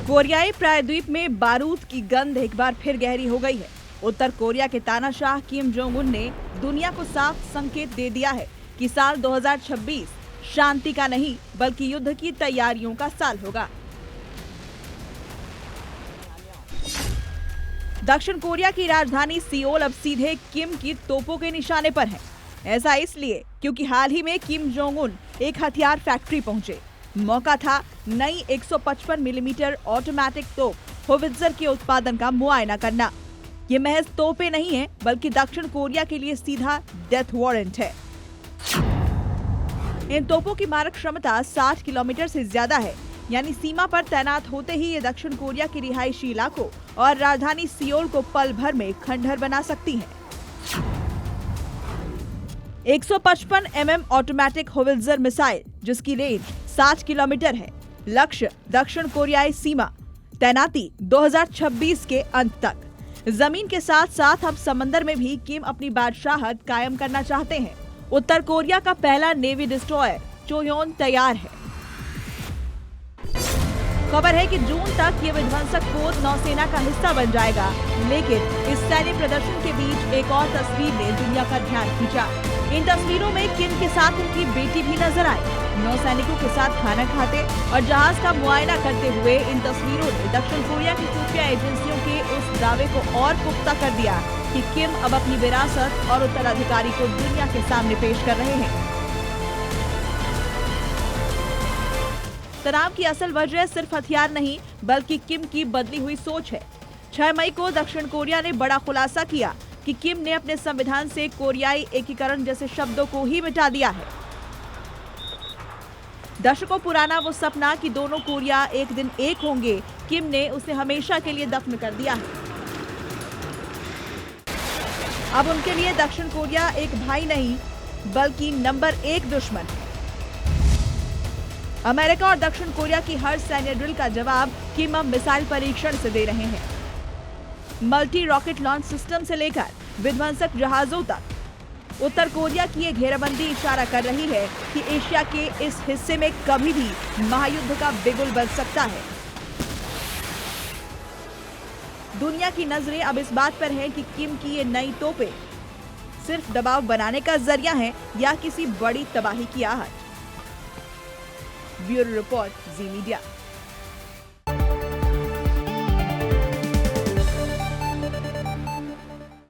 कोरियाई प्रायद्वीप में बारूद की गंध एक बार फिर गहरी हो गई है। उत्तर कोरिया के तानाशाह किम जोंग उन ने दुनिया को साफ संकेत दे दिया है कि साल 2026 शांति का नहीं बल्कि युद्ध की तैयारियों का साल होगा। दक्षिण कोरिया की राजधानी सियोल अब सीधे किम की तोपों के निशाने पर है। ऐसा इसलिए क्योंकि हाल ही में किम जोंग उन एक हथियार फैक्ट्री पहुंचे। मौका था नई 155 मिलीमीटर ऑटोमेटिक तोप होवित्जर के उत्पादन का मुआयना करना। ये महज तोपें नहीं है बल्कि दक्षिण कोरिया के लिए सीधा डेथ वारंट है। इन तोपों की मारक क्षमता 60 किलोमीटर से ज्यादा है, यानी सीमा पर तैनात होते ही ये दक्षिण कोरिया के रिहायशी इलाकों और राजधानी सियोल को पल भर में खंडहर बना सकती हैं। 155 mm ऑटोमेटिक होवित्जर मिसाइल जिसकी रेंज 60 किलोमीटर है। लक्ष्य दक्षिण कोरियाई सीमा, तैनाती 2026 के अंत तक। जमीन के साथ साथ अब समंदर में भी किम अपनी बादशाहत कायम करना चाहते हैं। उत्तर कोरिया का पहला नेवी डिस्ट्रॉयर चोयोन तैयार है। खबर है कि जून तक ये विध्वंसक पोत नौसेना का हिस्सा बन जाएगा, लेकिन इस सैन्य प्रदर्शन के बीच एक और तस्वीर ने दुनिया का ध्यान खींचा। इन तस्वीरों में किम के साथ उनकी बेटी भी नजर आई। नौसैनिकों के साथ खाना खाते और जहाज का मुआयना करते हुए इन तस्वीरों ने दक्षिण कोरिया की खुफिया एजेंसियों के उस दावे को और पुख्ता कर दिया कि किम अब अपनी विरासत और उत्तराधिकारी को दुनिया के सामने पेश कर रहे हैं। तनाव की असल वजह सिर्फ हथियार नहीं बल्कि किम की बदली हुई सोच है। 6 मई को दक्षिण कोरिया ने बड़ा खुलासा किया कि किम ने अपने संविधान से कोरियाई एकीकरण जैसे शब्दों को ही मिटा दिया है। दशकों पुराना वो सपना कि दोनों कोरिया एक दिन एक होंगे, किम ने उसे हमेशा के लिए दफन कर दिया है। अब उनके लिए दक्षिण कोरिया एक भाई नहीं बल्कि नंबर 1 दुश्मन है। अमेरिका और दक्षिण कोरिया की हर सैन्य ड्रिल का जवाब किम अब मिसाइल परीक्षण से दे रहे हैं। मल्टी रॉकेट लॉन्च सिस्टम से लेकर विध्वंसक जहाजों तक उत्तर कोरिया की ये घेराबंदी इशारा कर रही है कि एशिया के इस हिस्से में कभी भी महायुद्ध का बिगुल बज सकता है। दुनिया की नजरें अब इस बात पर हैं कि किम की ये नई तोपें सिर्फ दबाव बनाने का जरिया है या किसी बड़ी तबाही की आहट। ब्यूरो रिपोर्ट, जी मीडिया।